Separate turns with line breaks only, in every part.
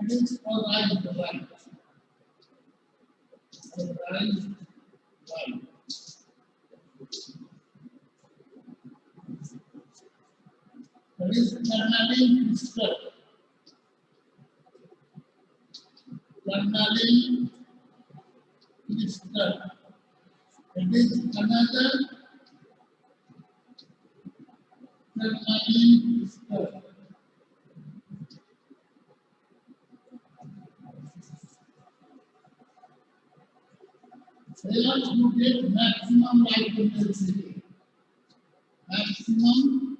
It is polarized light. Polarized light. That is tourmaline crystal. Tourmaline crystal. It is another tourmaline crystal. Here you get maximum light intensity. Maximum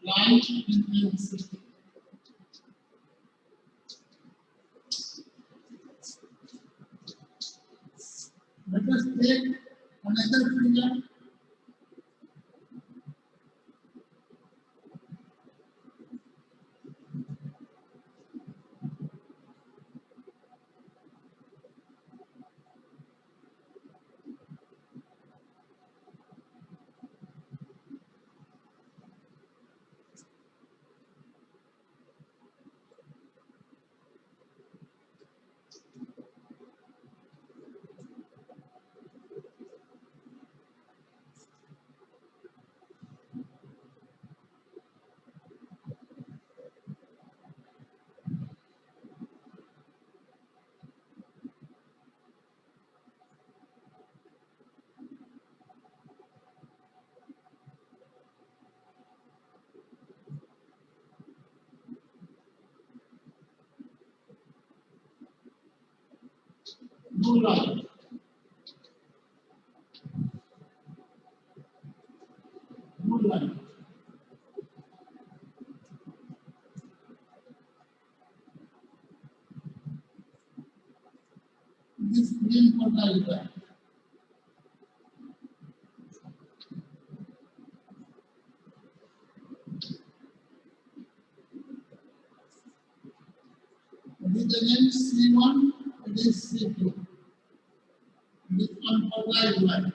light intensity. Let us take another figure. No light. No light. This green polarized light. It is again C1, it is C2. It is unpolarized light.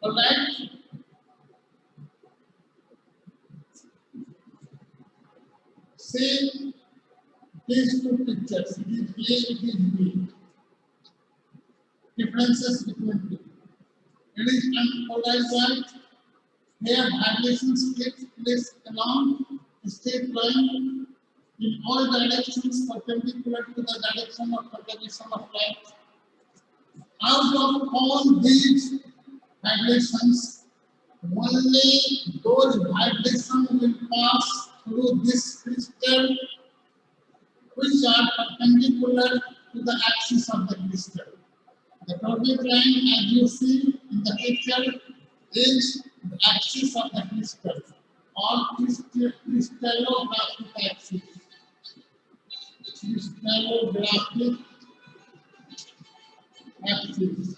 Alright? Say these two pictures, it is A, it is B. Differences between two. It is unpolarized light. Here vibrations take place along a straight line in all directions perpendicular to the direction of propagation of light. Out of all these vibrations, only those vibrations will pass through this crystal which are perpendicular to the axis of the crystal. The dotted line, as you see in the picture, is the axis of the crystal, or crystallographic axis. Crystallographic axis.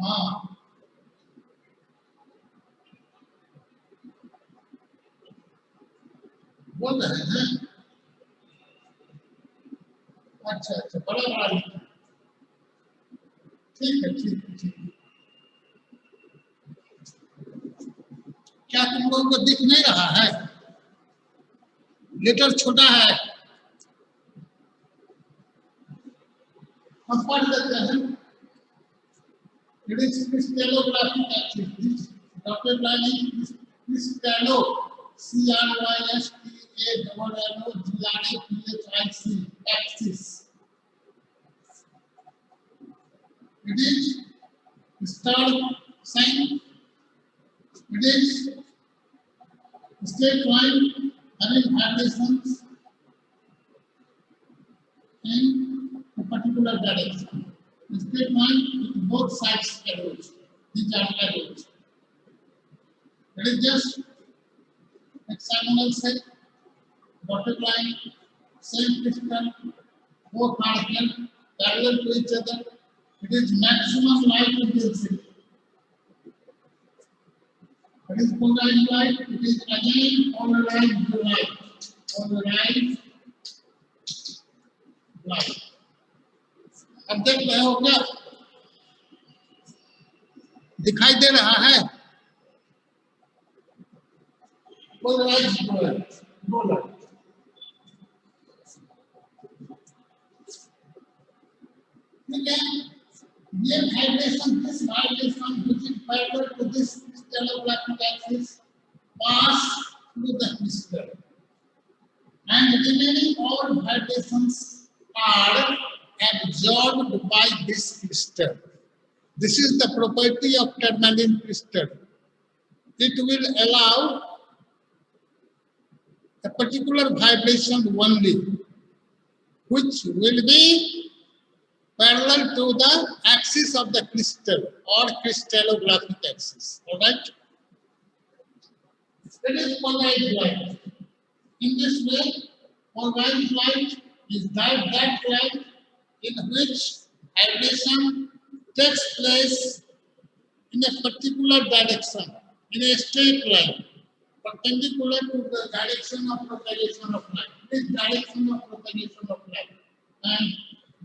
हाँ, बोल रहे हैं अच्छा अच्छा, बड़ा बड़ा लिखा है। ठीक है ठीक है ठीक है। क्या तुम लोगों को दिख नहीं रहा है? लेटर छोटा है, हम पढ़ लेते हैं। It is crystallographic axis. This dotted line is crystallo, C-R-Y-S-T-A-L-L-O-G-R-A-P-H-I-C, axis. It is star sign. It is straight line having vibrations in a particular direction. The straight line with both sides arrows. These are arrows. It is just hexagonal shape, dotted line, same crystal, both are held parallel to each other. It is maximum light intensity. It is polarized light. It is again polarized light. Polarized light. अब देख रहे हो क्या? दिखाई दे रहा है? Polarized light. ठीक है? ये vibration, this vibration which is parallel to this crystallographic axis pass through the crystal, and remaining all vibrations are absorbed by this crystal. This is the property of tourmaline crystal. It will allow a particular vibration only, which will be parallel to the axis of the crystal or crystallographic axis. All right? That is polarized light. In this way, polarized light is that light in which vibration takes place in a particular direction, in a straight line, perpendicular to the direction of propagation of light. This direction of propagation of light. And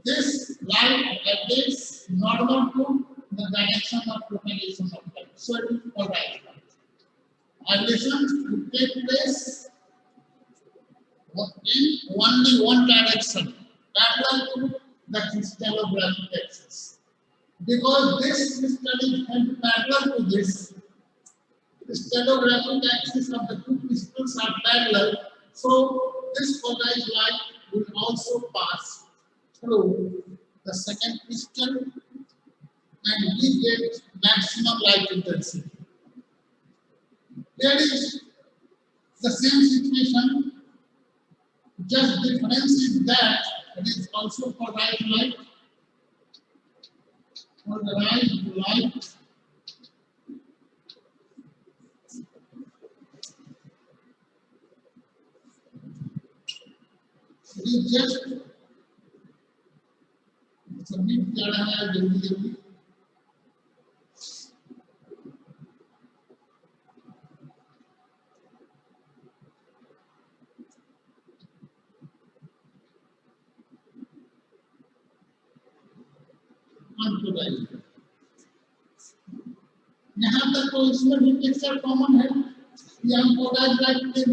this light is normal to the direction of propagation of light. So it is polarized light. Vibration will take place in only one direction, parallel to the crystallographic axis. Because this crystal is held parallel to this, crystallographic axis of the two crystals are parallel, so this polarized light will also pass through the second crystal and we get maximum light intensity. There is the same situation, just difference is that it is also polarized light. Polarized light it is just submit कर रहा है जल्दी जल्दी. यहाँ तक तो इसमें भी पिक्चर कॉमन है कि हम पोलराइज्ड लाइट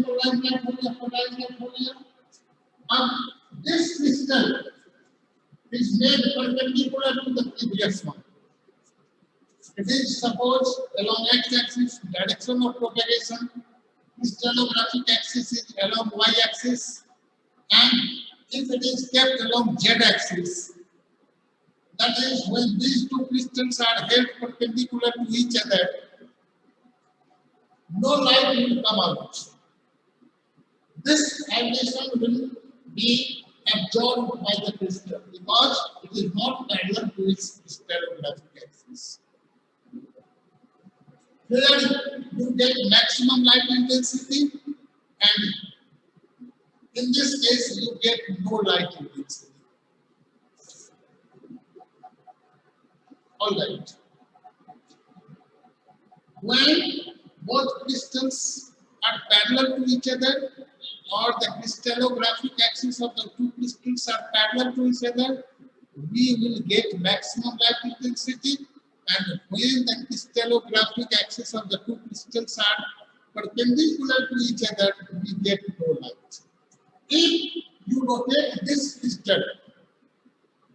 हो गया. अब this crystal is made perpendicular to the previous one. It is supposed along x-axis, direction of propagation, crystallographic axis is along y-axis, and if it is kept along z-axis, that is when these two crystals are held perpendicular to each other, no light will come out. This vibration will be absorbed by the crystal because it is not parallel to its crystallographic axis. Here you get maximum light intensity, and in this case you get no light intensity. All right. When both crystals are parallel to each other or the crystallographic axis of the two crystals are parallel to each other, we will get maximum light intensity. And when the crystallographic axis of the two crystals are perpendicular to each other, we get no light. If you rotate this crystal,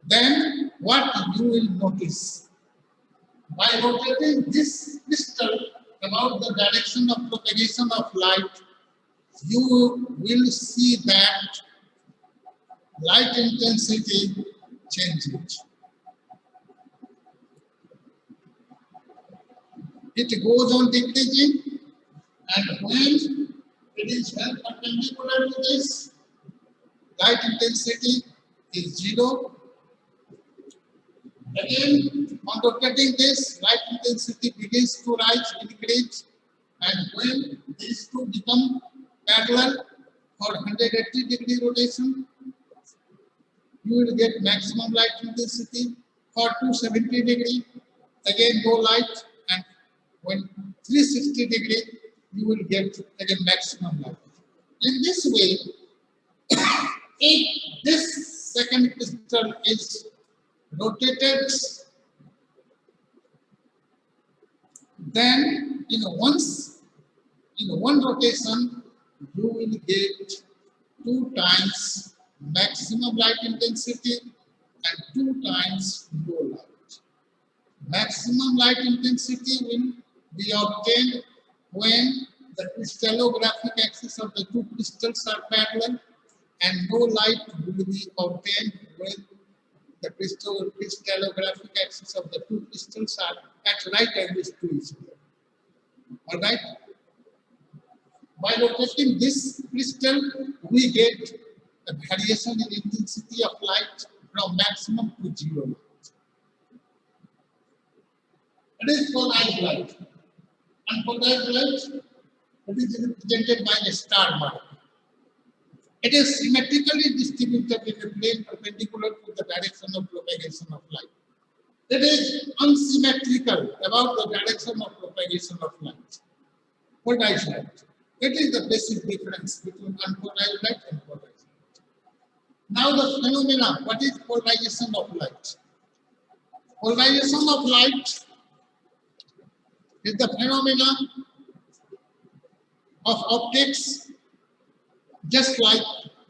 then what you will notice? By rotating this crystal about the direction of propagation of light, you will see that light intensity changes. It goes on decreasing, and when it is well perpendicular to this, light intensity is 0. Again, on rotating this, light intensity begins to rise, increase, and when these two become parallel for 180-degree rotation, you will get maximum light intensity. For 270-degree, again go light, and when 360-degree, you will get again maximum light. In this way, if this second crystal is rotated, then in one rotation, you will get 2 times maximum light intensity and 2 times low light. Maximum light intensity will be obtained when the crystallographic axis of the two crystals are parallel, and no light will be obtained when the crystallographic axis of the two crystals are at right angles to each other. All right? By rotating this crystal, we get a variation in intensity of light from maximum to 0 light. It is polarized light. Unpolarized light, it is represented by a star mark. It is symmetrically distributed in a plane perpendicular to the direction of propagation of light. It is unsymmetrical about the direction of propagation of light. Polarized light. It is the basic difference between unpolarized light and polarized light. Now the phenomena, what is polarization of light? Polarization of light is the phenomena of optics, just like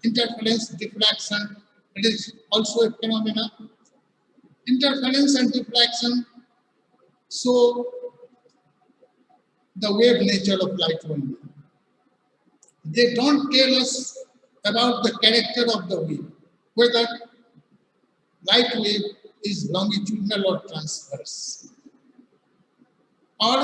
interference, diffraction. It is also a phenomena. Interference and diffraction show the wave nature of light only. They don't tell us about the character of the wave, whether light wave is longitudinal or transverse, or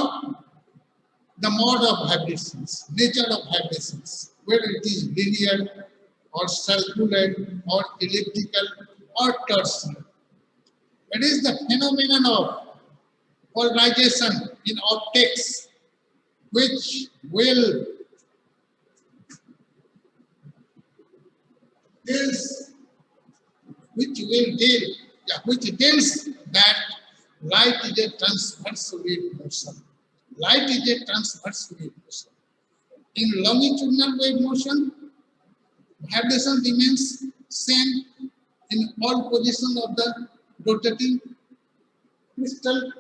the mode of vibrations, nature of vibrations, whether it is linear or circular or elliptical or tertiary. It is the phenomenon of polarization in optics which tells that light is a transverse wave motion. Light is a transverse wave motion. In longitudinal wave motion, vibration remains same in all positions of the rotating crystal.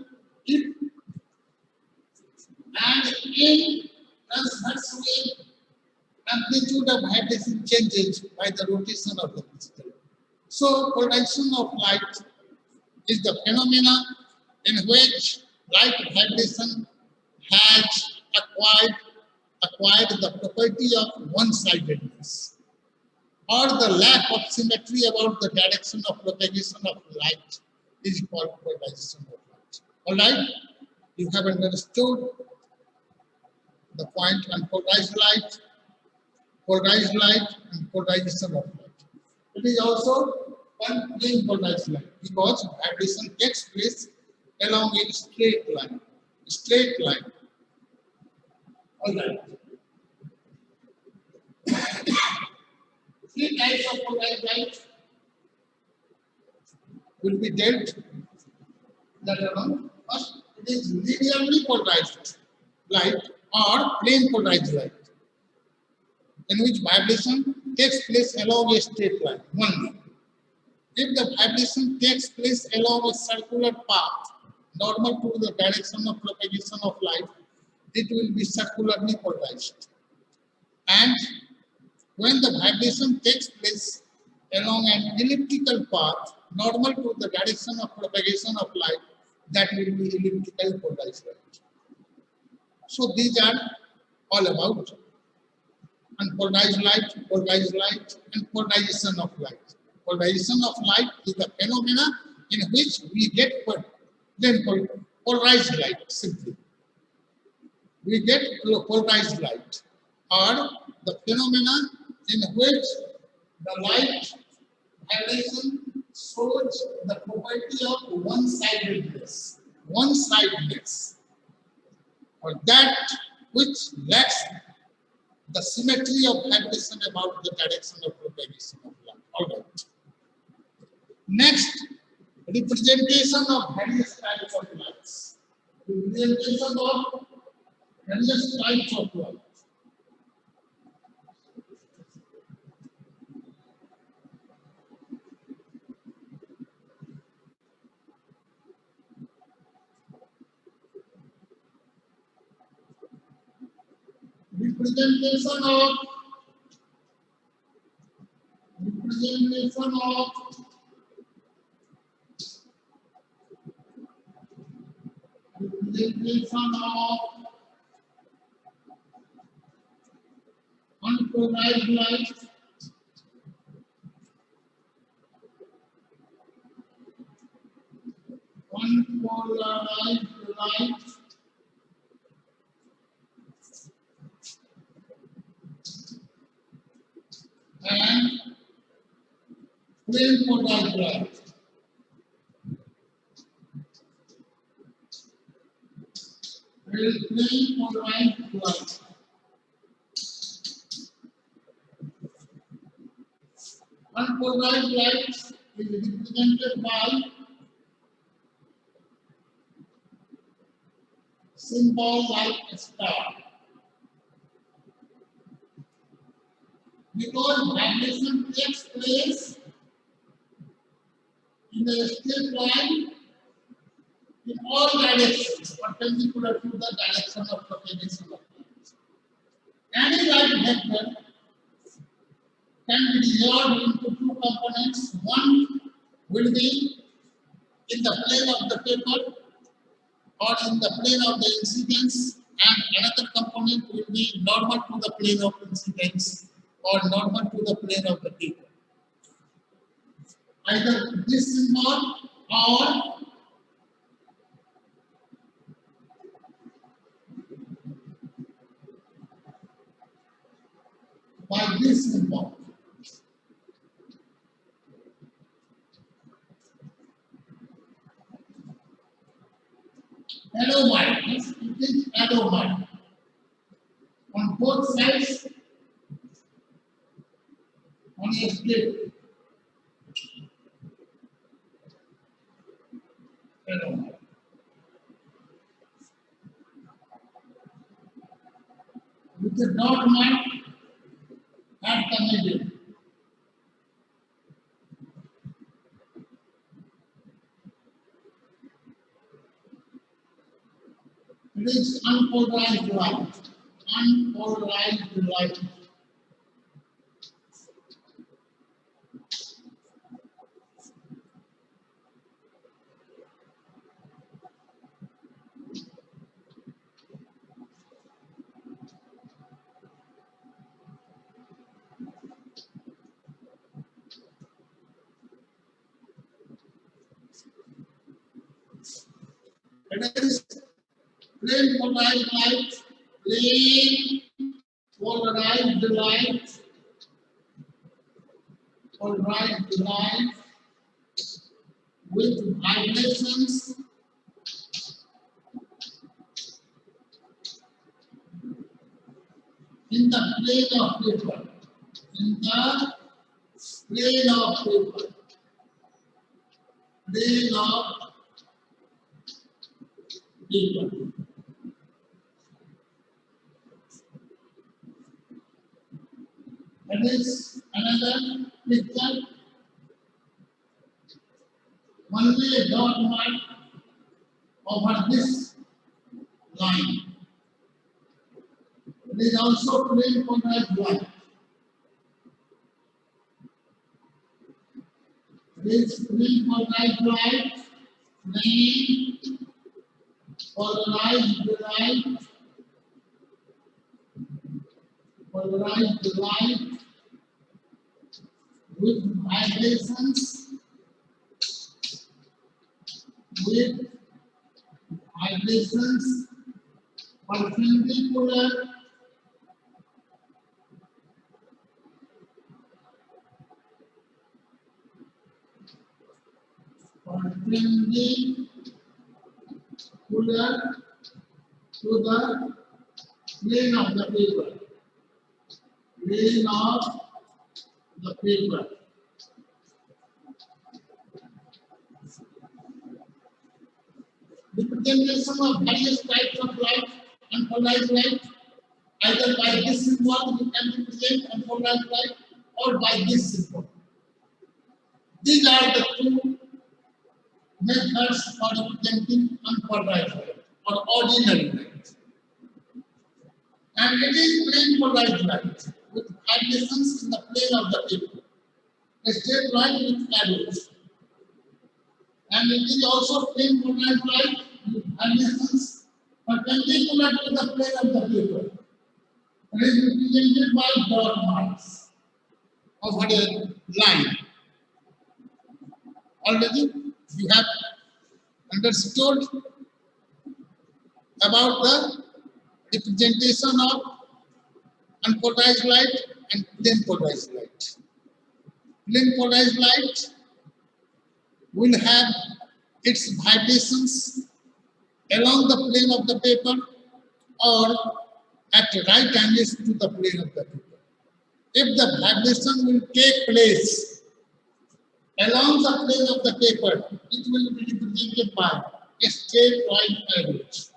And in transverse wave, amplitude of vibration changes by the rotation of the crystal. So, polarization of light is the phenomena in which light vibration has acquired the property of one-sidedness, or the lack of symmetry about the direction of propagation of light is called polarization of light. All right, you have understood the point on polarized light, and polarization of light. It is also one plane polarized light because vibration takes place along a straight line. All right. 3 types of polarized light will be dealt later on. First, it is linearly polarized light or plane polarized light. in which vibration takes place along a straight line only. If the vibration takes place along a circular path, normal to the direction of propagation of light, it will be circularly polarized. And when the vibration takes place along an elliptical path, normal to the direction of propagation of light, that will be elliptical polarized light. So these are all about unpolarized light, and polarization of light. Polarization of light is the phenomena in which we get polarized light simply. We get polarized light, or the phenomena in which the light vibration shows the property of one-sidedness, or that which lacks the symmetry of vibration about the direction of propagation of light. All right. Next, representation of various types of lights. Representation of various types of light. Representation of unpolarized light, and plane polarized light. Plane polarized light. Unpolarized light is represented by symbol like a star. Because vibration takes place in a straight line in all directions, perpendicular to the direction of propagation of light. Any light vector can be resolved into two components. One will be in the plane of the paper or in the plane of the incidence, and another component will be normal to the plane of incidence or normal to the plane of the paper. Either this symbol or by this symbol. Alomite, it is alomite. On both sides, on a split. Alomite. With the dot mark at the middle. It is unpolarized light. Unpolarized light. It is plain polarized light, plain polarized light, polarized light with vibrations in the plane of paper. In the plane of paper. Plane of paper. That is another picture. Only a dot mark over this line. It is also plane polarized light. It is plane polarized light, plane polarized light with vibrations, perpendicular to the plane of the paper. Plane of the paper. Representation of various types of light and polarized light, either by this symbol you can represent unpolarized light or by this symbol. These are the two methods for representing unpolarized light or ordinary light. And it is plane polarized light with vibrations in the plane of the paper. A straight line with arrows. And it is also plane polarized light with vibrations perpendicular to the plane of the paper. It is represented by dot marks over a line. Already you have understood about the representation of unpolarized light and plane polarized light. Plane polarized light will have its vibrations along the plane of the paper or at right angles to the plane of the paper. If the vibration will take place along the plane of the paper, it will be represented by a straight line arrows.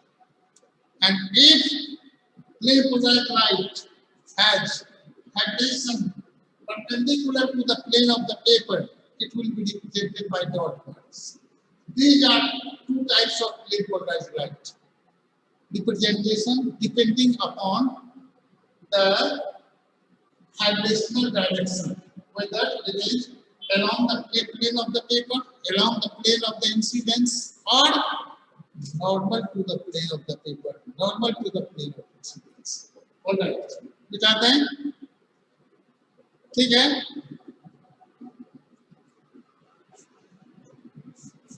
And if plane polarized light has vibration perpendicular to the plane of the paper, it will be represented by dot marks. These are two types of plane polarized light. Representation depending upon the vibrational direction, whether it is along the plane of the paper, along the plane of the incidence, or normal to the plane of the paper, normal to the plane of incidence. All right, बिताते हैं, ठीक है?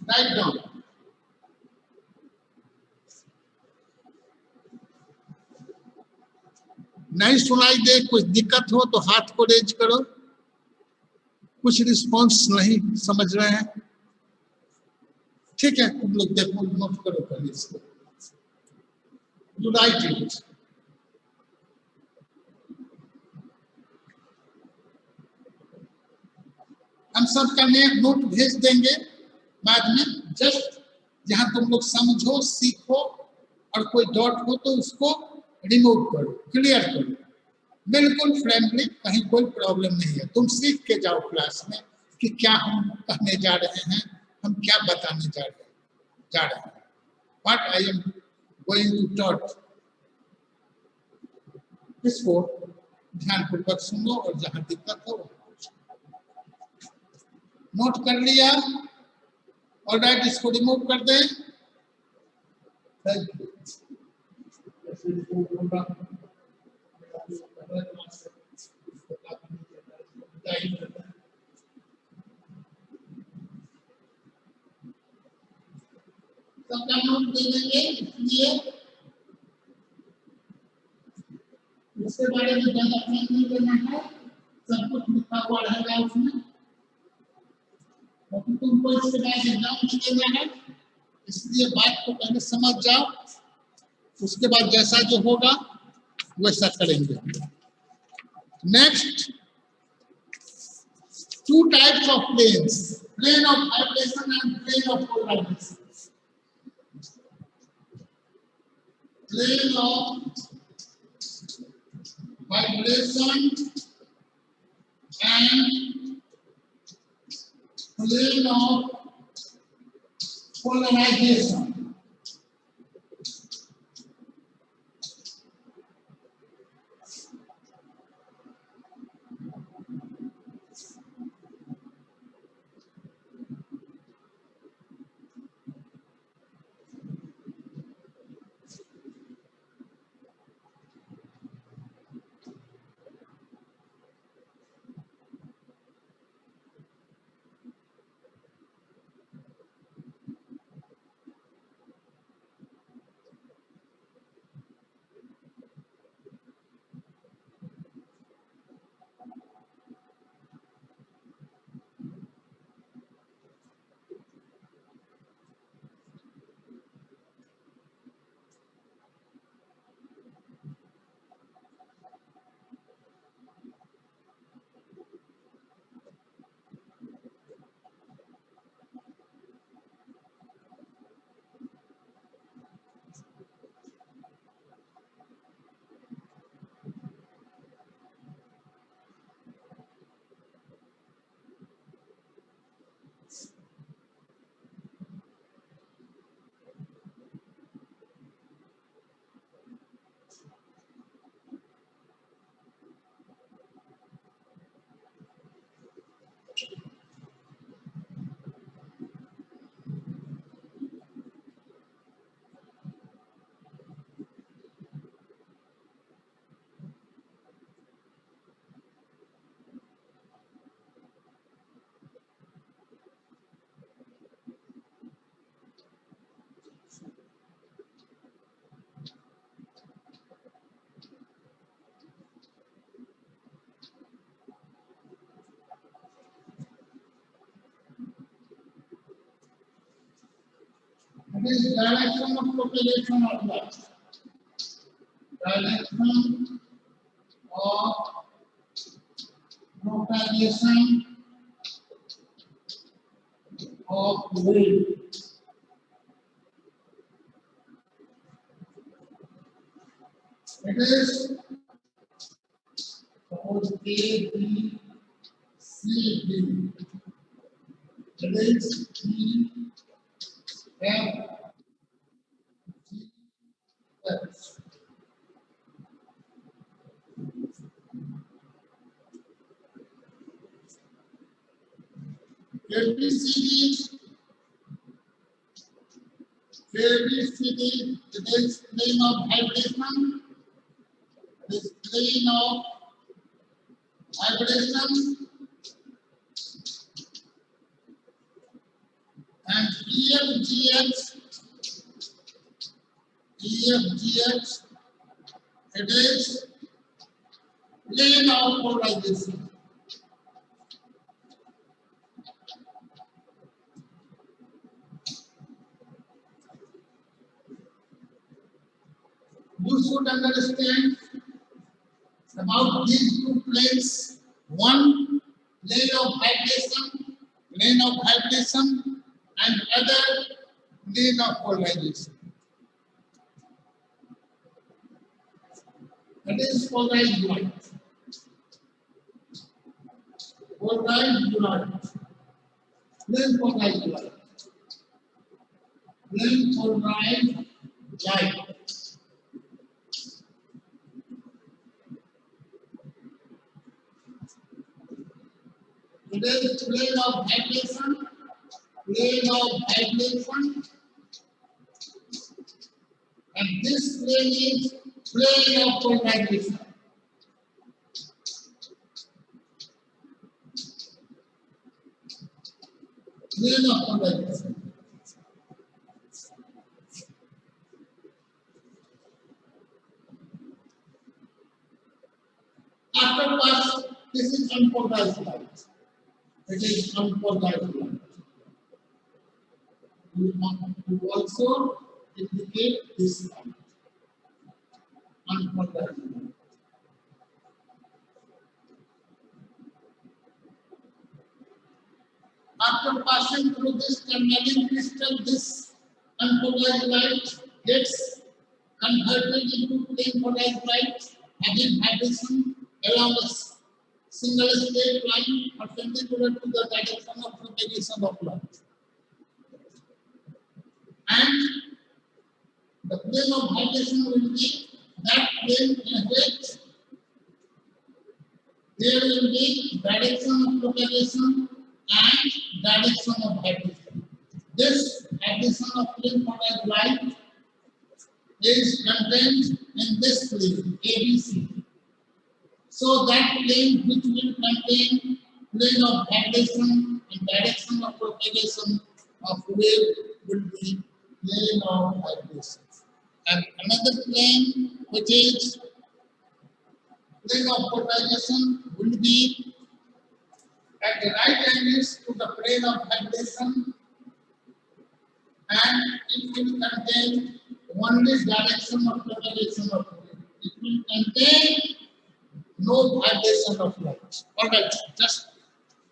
Write down. नहीं सुनाई दे, कुछ दिक्कत हो तो हाथ को रेज करो. कुछ रिस्पॉन्स नहीं समझ रहे हैं, ठीक है? तुम लोग देखो, नोट करो पहले इसको. You write it. हम सबका नोट भेज देंगे बाद में. जस्ट जहां तुम लोग समझो, सीखो और कोई डॉट हो तो उसको रिमूव करो, क्लियर करो. बिल्कुल फ्रेंडली, कहीं कोई प्रॉब्लम नहीं है. तुम सीख के जाओ क्लास में कि क्या हम कहने जा रहे हैं, हम क्या बताने जा रहे हैं. What I am going to taught. इसको ध्यानपूर्वक सुनो और जहां दिक्कत हो नोट कर लिया. और राइट, इसको रिमूव कर दें. Thank you. सबका नोट दे देंगे, इसलिए उसके बारे में ज्यादा ध्यान नहीं देना है. सब कुछ लिखा हुआ रहेगा उसमें. तुमको इसके बाद एग्जाम देना है, इसलिए बात को पहले समझ जाओ. उसके बाद जैसा जो होगा वैसा करेंगे. Next, two types of planes, plane of vibration and plane of polarization. Plane of vibration and plane of polarization. It is direction of propagation of light. Direction of propagation of wave. It is suppose A, B, C, D. It is E, F, G, H. ABCD, it is plane of vibration, it is plane of vibration, and EFGH, it is plane of polarization. You should understand about these two planes. One plane of vibration, and other plane of polarization. That is polarized light. Polarized light. Plane polarized light. Plane polarized light. It is plane of vibration, and this plane is plane of polarization. Plane of polarization. After pass, this is unpolarized light. It is unpolarized light. You also indicate this light. Unpolarized light. After passing through this tunneling crystal, this unpolarized light gets converted into plane polarized light, having vibration along a single straight line perpendicular to the direction of propagation of light. And the plane of vibration will be that plane in which there will be direction of propagation and direction of vibration. This vibration of plane polarized light is contained in this plane ABC. So that plane which will contain plane of vibration and direction of propagation of wave will be plane of vibration. And another plane which is plane of polarization will be at the right angles to the plane of vibration, and it will contain only direction of propagation of wave. It will contain no vibration of light. All right, just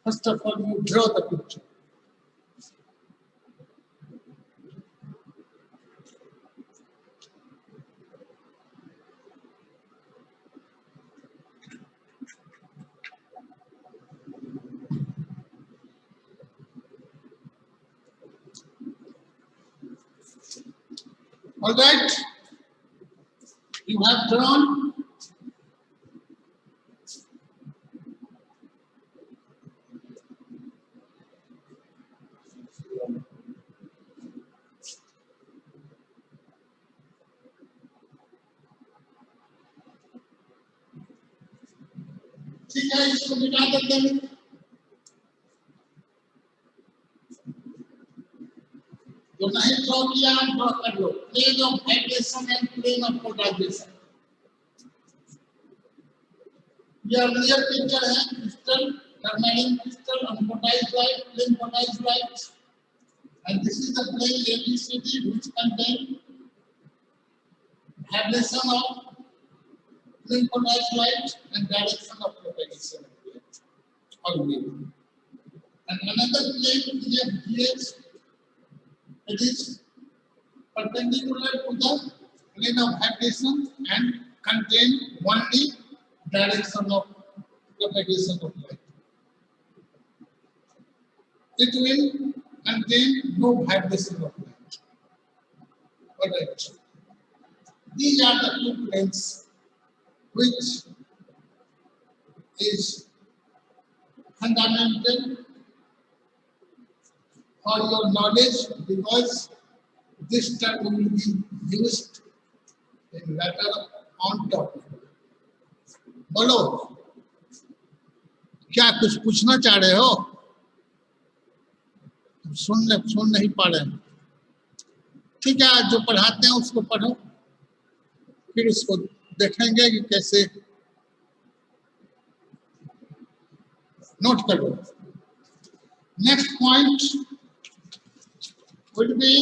first of all, you draw the picture. All right, you have drawn. ठीक है, इसको मिटा देते हैं। जो नहीं draw किया draw कर लो। Plane of vibration and plane of polarization. ये अर्लियर पिक्चर है crystal, tourmaline crystal, unpolarized light, plane polarized light, and this is the plane ABCD which contain vibration of plane polarized light and direction of propagation of light or wave. And another plane is a GH. It is perpendicular to the plane of vibration and contain only direction of propagation of light. It will contain no vibration of light. Alright. These are the two planes which is fundamental for your knowledge, because this term will be used in later on topic. बोलो, क्या कुछ पूछना चाह रहे हो? सुन नहीं पा रहे हैं। ठीक है, जो पढ़ाते हैं उसको पढ़ो, फिर उसको देखेंगे कि कैसे नोट करो। Next point would be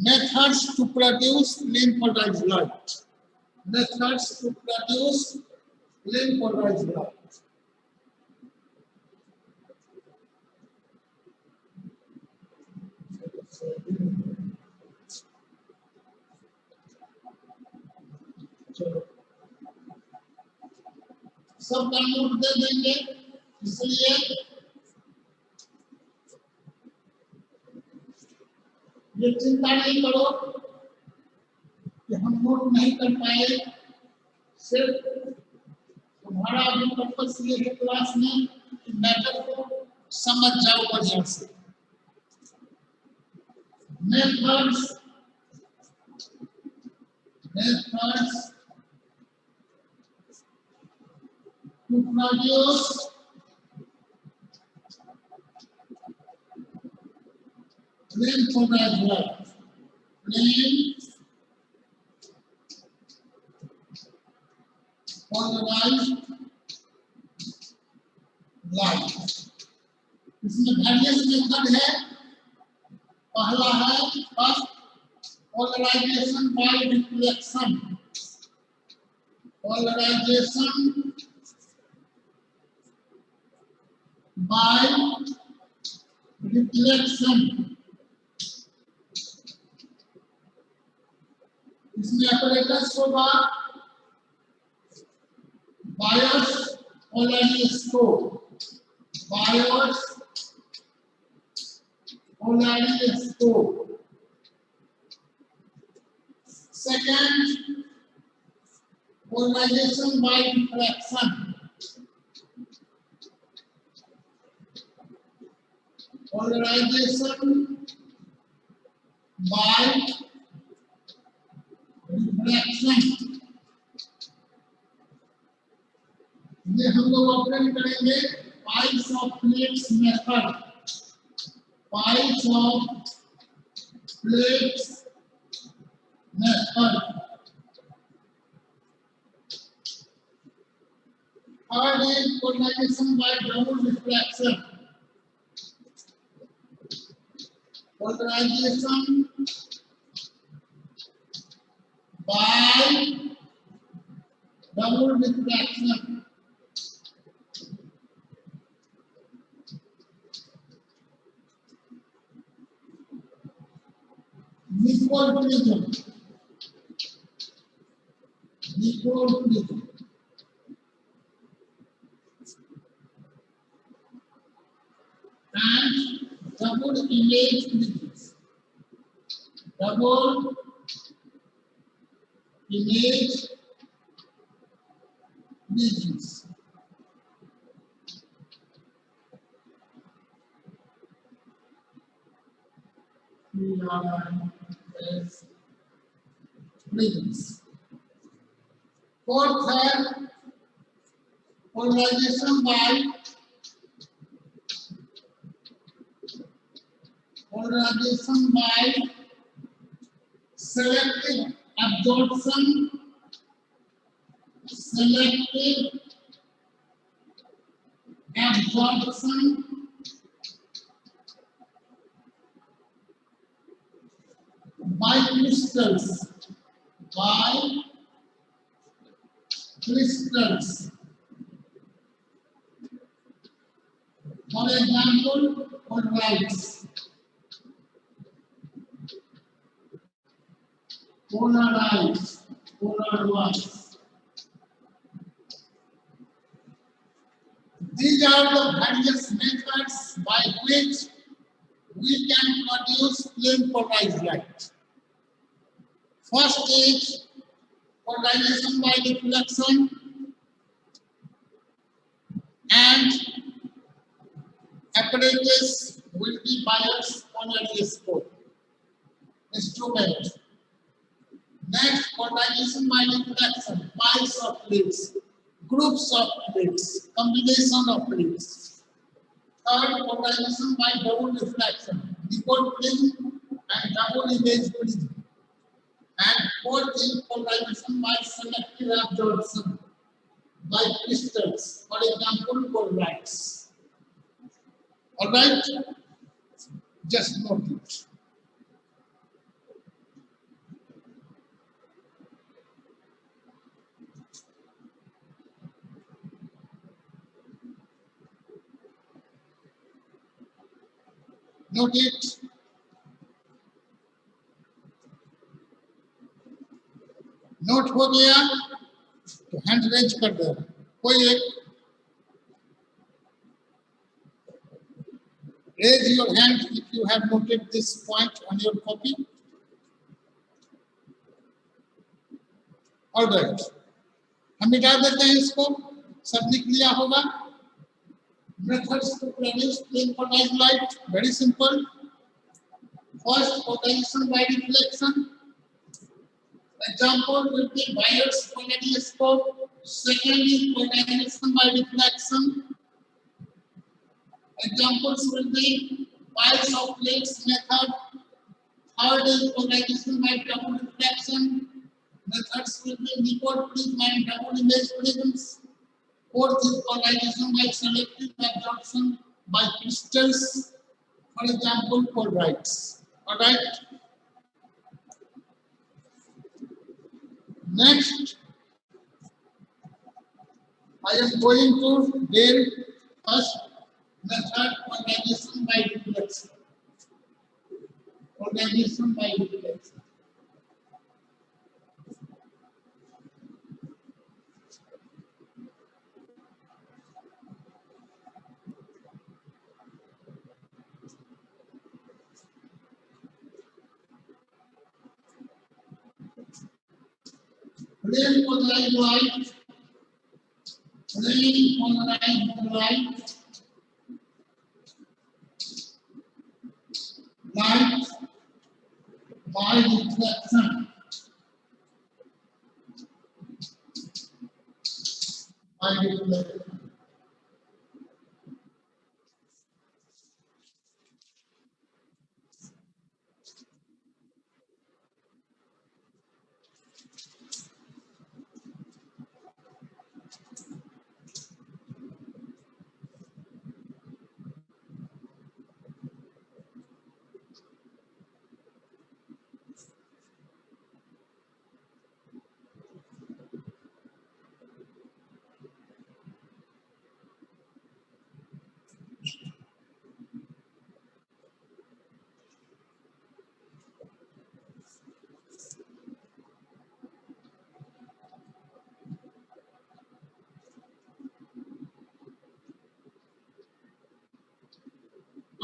methods to produce plane polarized light. Methods to produce plane polarized light. सबका नोट दे देंगे, इसलिए ये चिंता नहीं करो कि हम नोट नहीं कर पाए। सिर्फ तुम्हारा भी पर्पस ये है क्लास में कि मैटर को समझ जाओ बढ़िया से। Methods to produce plane polarized light. Plane polarized light. इसमें वेरियस मेथड है। पहला है first polarization by reflection. Polarization by reflection. इसमें ऑपरेटर्स होगा Bias polariscope. Bias polariscope. Second, polarization by diffraction. Polarization by diffraction. ये हम लोग ऑपरेट करेंगे piles of plates method. Piles of plates method. Third is polarization by double refraction. Polarization by double refraction. Nicol prism. Nicol prism. And double image prisms. Double image prisms. Prisms. Fourth है polarization by selective absorption. Selective absorption by crystals. By crystals. For example, polarites. Polarize. Polarize. These are the various methods by which we can produce plane polarized light. First is polarization by deflection, and apparatus will be bias polariscope instrument. Next, polarization by deflection, piles of plates, groups of plates, combination of plates. Third, polarization by double reflection, Nicol prism and double image prism. And fourth is polarization by selective absorption by crystals, for example, polarites. All right, just note it. Note it. Note हो गया तो hand raise कर दो. कोई एक raise your hand if you have noted this point on your copy. All right, हम मिटा देते हैं इसको. सब लिख लिया होगा. Methods to produce plane polarized light, very simple. First, polarization by deflection. Example will be Byers polariscope. Second is polarization by deflection. Examples will be piles of plates method. Third is polarization by double reflection. Methods will be Nicol prism and double image prisms. Fourth is polarization by selective absorption by crystals. For example, polarites. All right. Next, I am going to deal first method polarization by deflection. Polarization by deflection. Plane polarized light, plane polarized light by reflection, by reflection.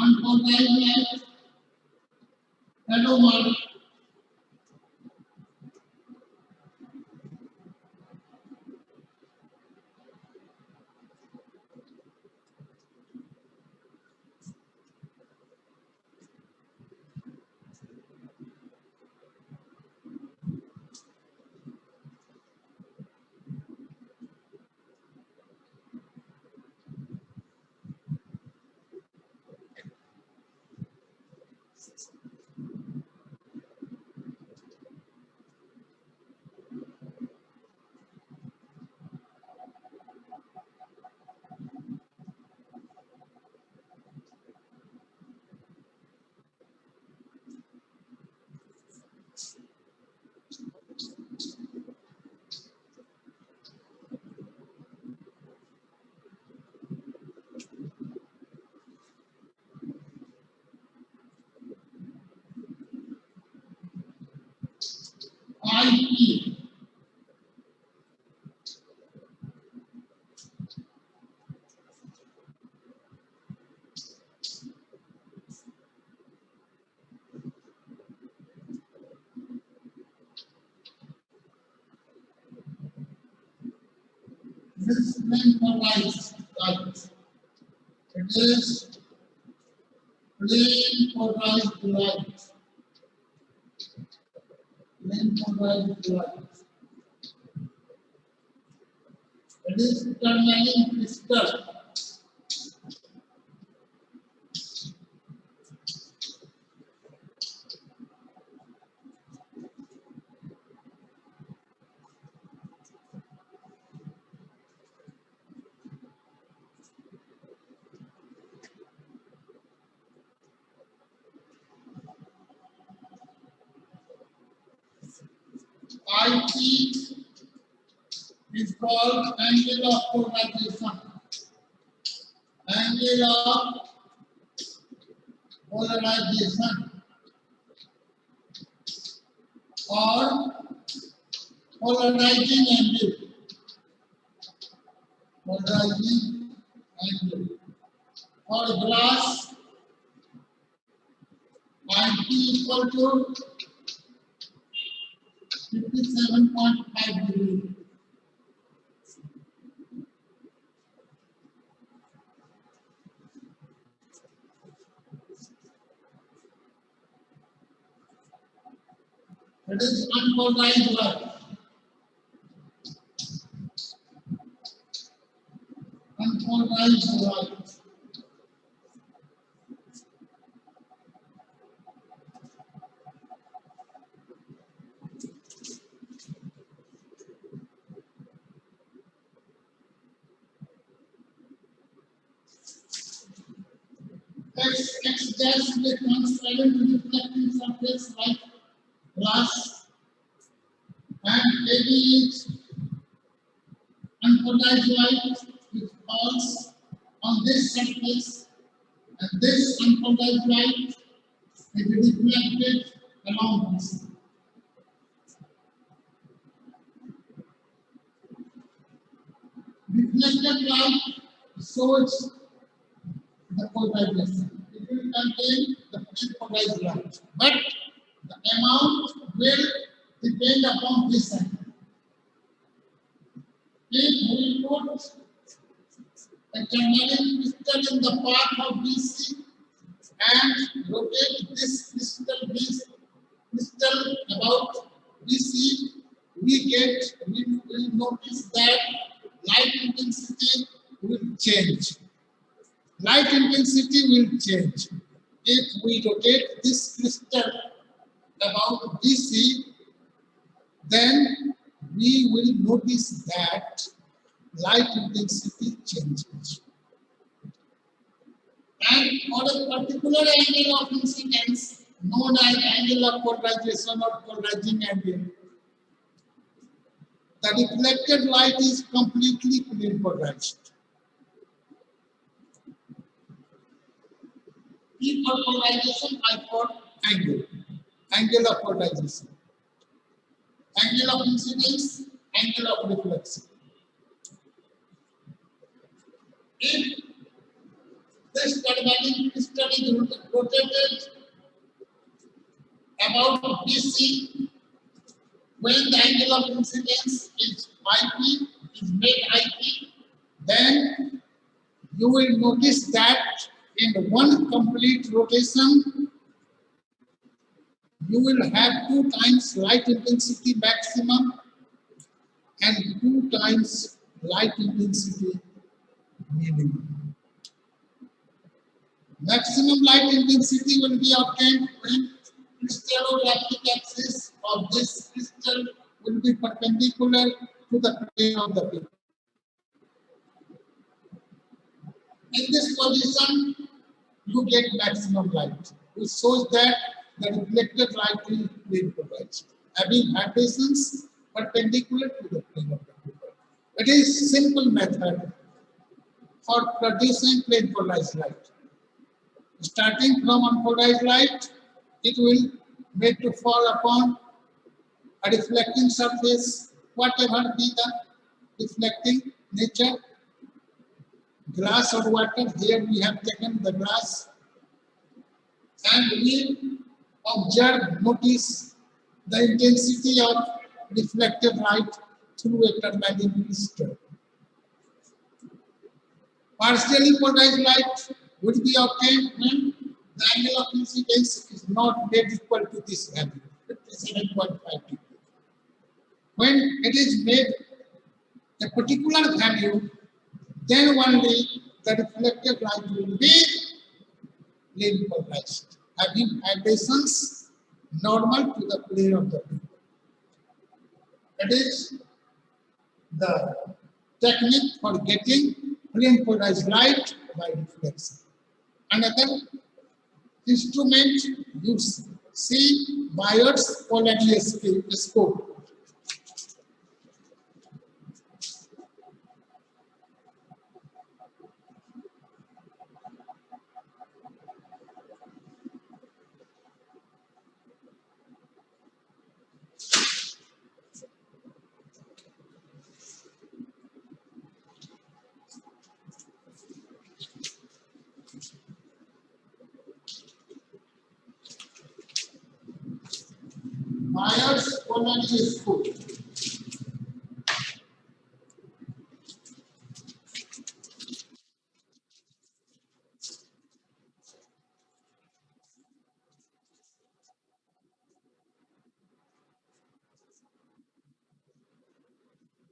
Unpolarized light, shadow mark, IP. This plane polarized light. It is plane polarized light. Plane polarized light. It is turning crystal. IP is called angle of polarization. Angle of polarization or polarizing angle. Polarizing angle. For glass, IP equal to 57.5 degrees. It is unpolarized light. Unpolarized light. X dash is a transparent reflecting surface like glass, and AB is unpolarized light which falls on this surface, and this unpolarized light is reflected along this. Reflected light shows the polarization. It will contain the polarized light, but the amount will depend upon this angle. If we put a tourmaline crystal in the path of BC and rotate this crystal about BC, we notice that light intensity will change. Light intensity will change. If we rotate this crystal about BC, then we will notice that light intensity changes. And on a particular angle of incidence, known as angle of polarization or polarizing angle, the reflected light is completely plane polarized. P for polarization, I for angle of polarization. Angle of incidence, angle of reflection. If this tourmaline crystal is rotated about BC, when the angle of incidence is IP, is made IP, then you will notice that in one complete rotation, you will have 2 times light intensity maximum and 2 times light intensity minimum. Maximum light intensity will be obtained when crystallographic axis of this crystal will be perpendicular to the plane of the paper. In this position, you get maximum light, which shows that the reflected light will plane polarized, having vibrations perpendicular to the plane of the paper. It is simple method for producing plane polarized light. Starting from unpolarized light, it will made to fall upon a reflecting surface, whatever be the reflecting nature, glass or water. Here we have taken the glass, and we observe, notice the intensity of reflected light through a tourmaline crystal. Partially polarized light would be obtained when the angle of incidence is not made equal to this value, 57.5 degree. When it is made a particular value, then only the reflected light will be plane polarized, having vibrations normal to the plane of the paper. That is the technique for getting plane polarized light by reflection. Another instrument you see, Bayer's polariscope. Bayer's polariscope.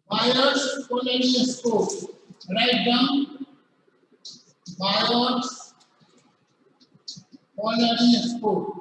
Bayer's polariscope. Write down Bayer's polariscope.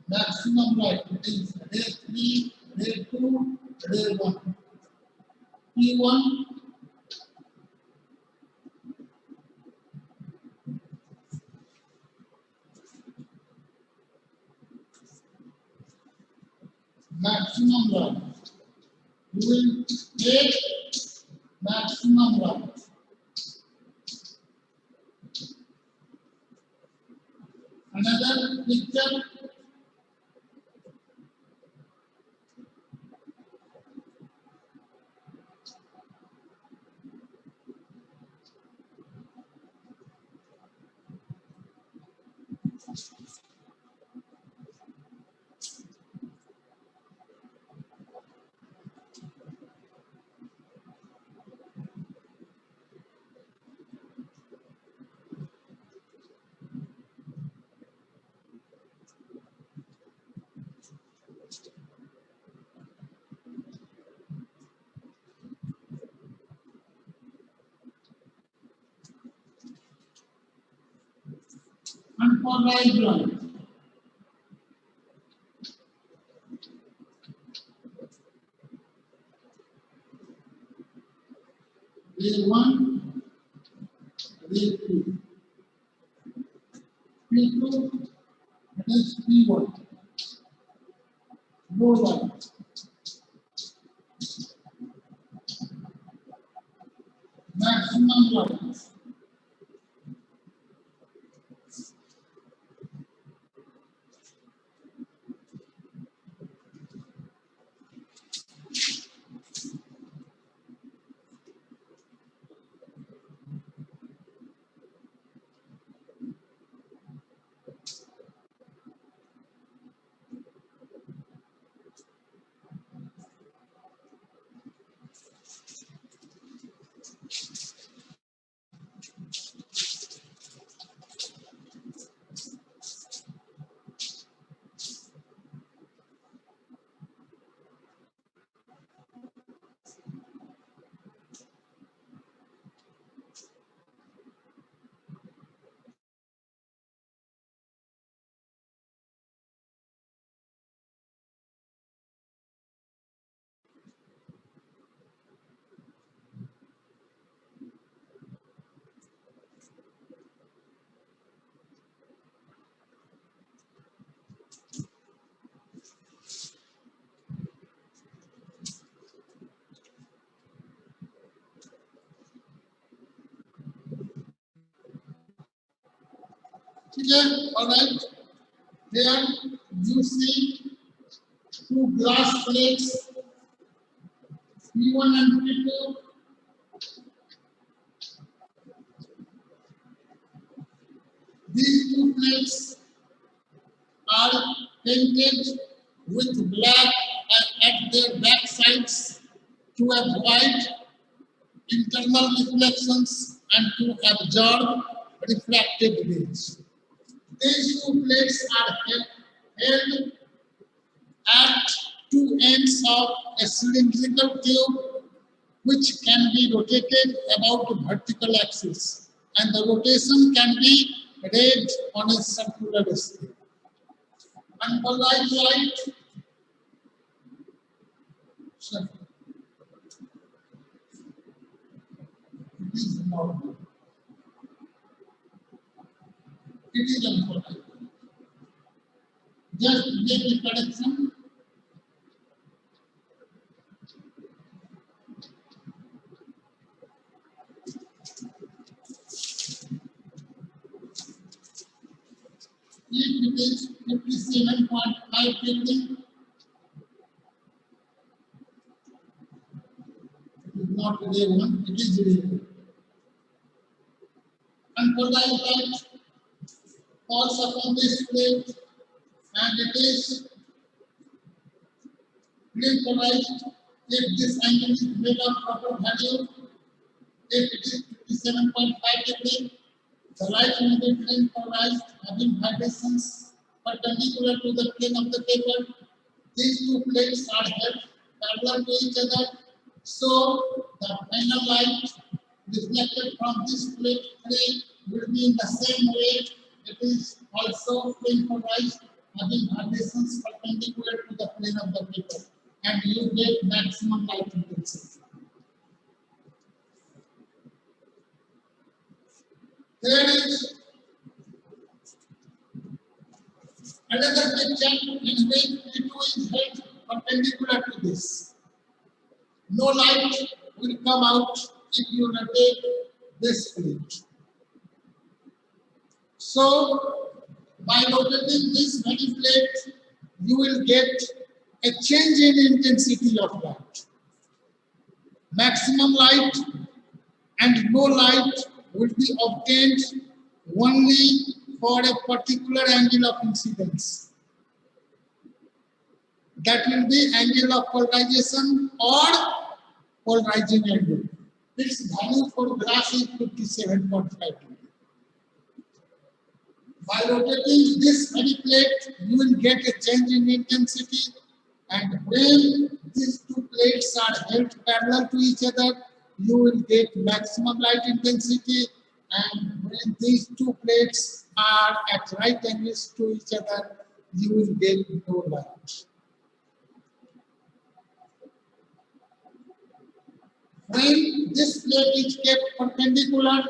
maximum light. It is ray 3, ray 2, ray 1. P1, maximum light. You will take maximum light. Another picture, unpolarized light. Ray 1, ray 2. P2, it is P1. No light. Maximum light. Here, alright, here you see two glass plates, P1 and P2. These two plates are painted with black at their back sides to avoid internal reflections and to absorb refracted rays. These two plates are held at two ends of a cylindrical tube which can be rotated about the vertical axis, and the rotation can be read on a circular scale. Unpolarized light, so it is normal. It is unpolarized. Just make a correction. If it is 57.5 Kelvin, it is not ray 1, it is ray 2. Unpolarized light falls upon this plate and it is green polarized if this angle is made of proper value. If it is 57.5 degree, the light will be green polarized, having vibrations perpendicular to the plane of the paper. These two plates are held parallel to each other, so the final light reflected from this plate 3 will be in the same way. It is also green polarized having vibrations perpendicular to the plane of the paper, and you get maximum light intensity. There is another picture in which P2 is held perpendicular to this. No light will come out if you rotate this plate. So, by rotating this very plate, you will get a change in intensity of light. Maximum light and no light will be obtained only for a particular angle of incidence. That will be angle of polarization or polarizing angle. Its value for glass is 57.5 degree. By rotating this very plate, you will get a change in intensity, and when these two plates are held parallel to each other, you will get maximum light intensity, and when these two plates are at right angles to each other, you will get no light. When this plate is kept perpendicular,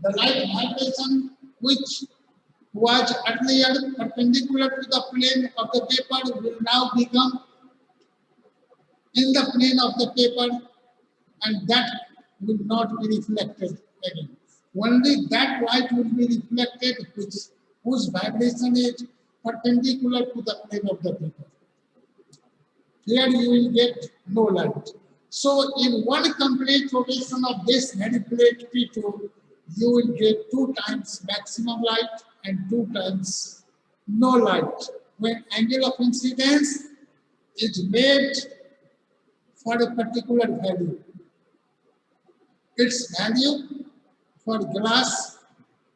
the light vibration which was earlier perpendicular to the plane of the paper will now become in the plane of the paper, and that will not be reflected again. Only that light will be reflected whose vibration is perpendicular to the plane of the paper. Here you will get no light. So in one complete rotation of this very plate P2, you will get 2 times maximum light and 2 times no light. When angle of incidence is made for a particular value. Its value for glass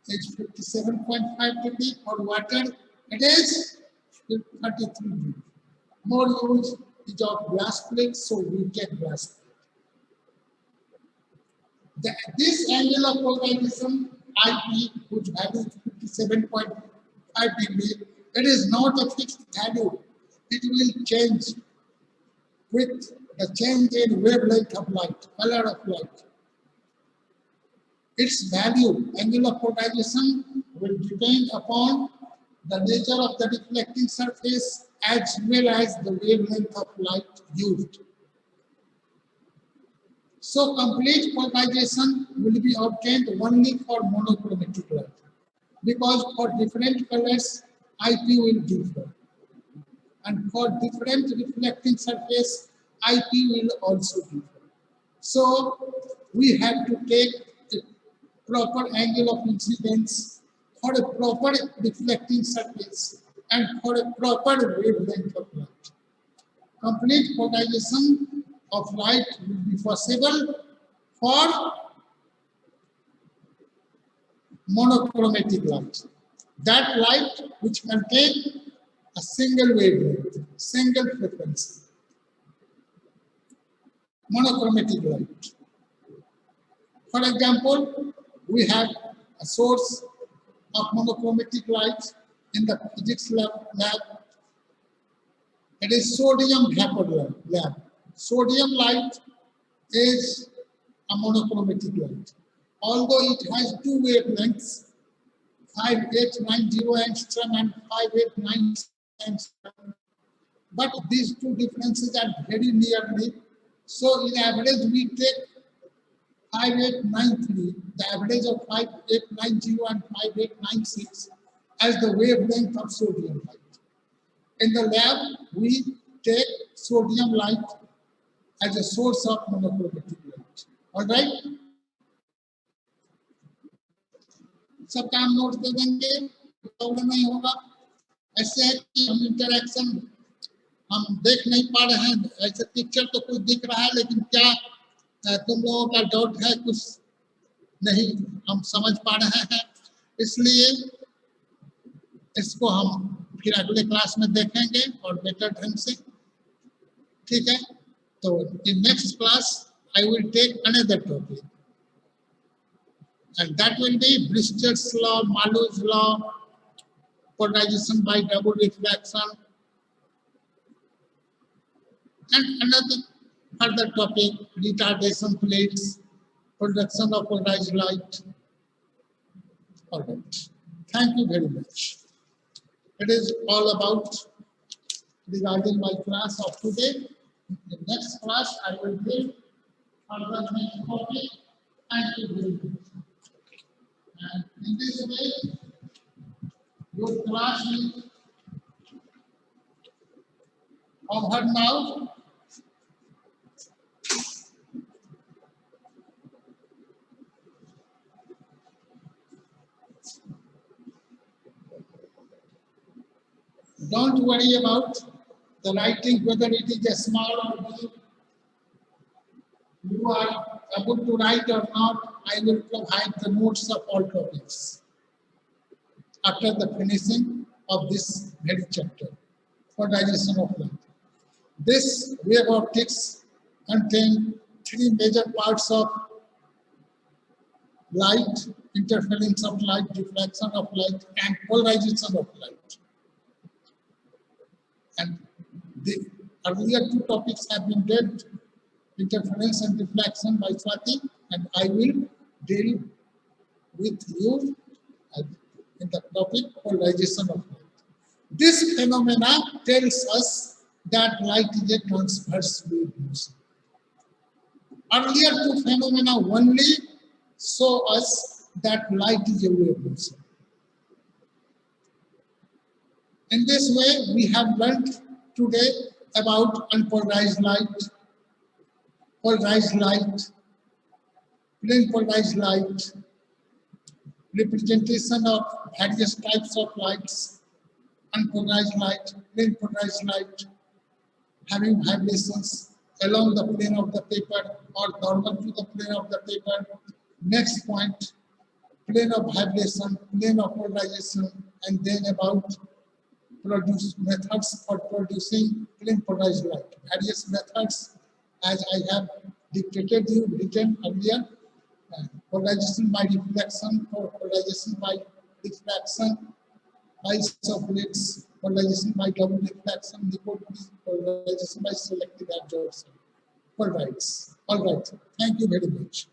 is 57.5 degree, for water it is 33 degree. More use is of glass plate, so we get glass plate. This angle of polarization IP, which value is 57.5 degree, it is not a fixed value. It will change with the change in wavelength of light, color of light. Its value, angle of polarization, will depend upon the nature of the reflecting surface as well as the wavelength of light used. So complete polarization will be obtained only for monochromatic light, because for different colors IP will differ, and for different reflecting surface IP will also differ. So we have to take the proper angle of incidence for a proper reflecting surface and for a proper wavelength of light. Complete polarization of light will be possible for monochromatic light. That light which can take a single wavelength, single frequency. Monochromatic light. For example, we have a source of monochromatic light in the physics lab. It is sodium vapor lab. Sodium light is a monochromatic light. Although it has 2 wavelengths, 5890 angstrom and 589 angstrom, but these two differences are very nearly. So in average we take 5893, the average of 5890 and 5896 as the wavelength of sodium light. In the lab, we take sodium light as a source of monochromatic light. All right? सब काम note दे देंगे, problem नहीं होगा. ऐसे है कि हम interaction हम देख नहीं पा रहे हैं. ऐसे पिक्चर तो कुछ दिख रहा है, लेकिन क्या तुम लोगों का डाउट है कुछ नहीं हम समझ पा रहे हैं, इसलिए इसको हम फिर अगले क्लास में देखेंगे और बेटर ढंग से. ठीक है, तो in next class I will take another topic, and that will be Brewster's law, Malu's law, polarization by double reflection, and another further topic, retardation plates, production of polarized light. All right. Thank you very much. It is all about regarding my class of today. In the next class, I will give further next topic. Thank you very much. And in this way, your class is over now. Don't worry about the writing, whether it is a small or big. You are able to write or not, I will provide the notes of all topics after the finishing of this very chapter for digestion of light. This wave optics contains three major parts of light: interference of light, reflection of light, and polarization of light. And the earlier two topics have been read, interference and reflection by Swati, and I will deal with you in the topic polarization of light. This phenomena tells us that light is a transverse wave motion. Earlier two phenomena only show us that light is a wave motion. In this way, we have learned today about unpolarized light, polarized light, plane polarized light, representation of various types of lights, unpolarized light, plane polarized light, having vibrations along the plane of the paper or normal to the plane of the paper. Next point, plane of vibration, plane of polarization, and then about methods for producing plane polarized light. Various methods, as I have dictated you, written earlier. Polarization by reflection, polarization by refraction, isoplates, polarization by double reflection, polarization by selective absorption. All right. Thank you very much.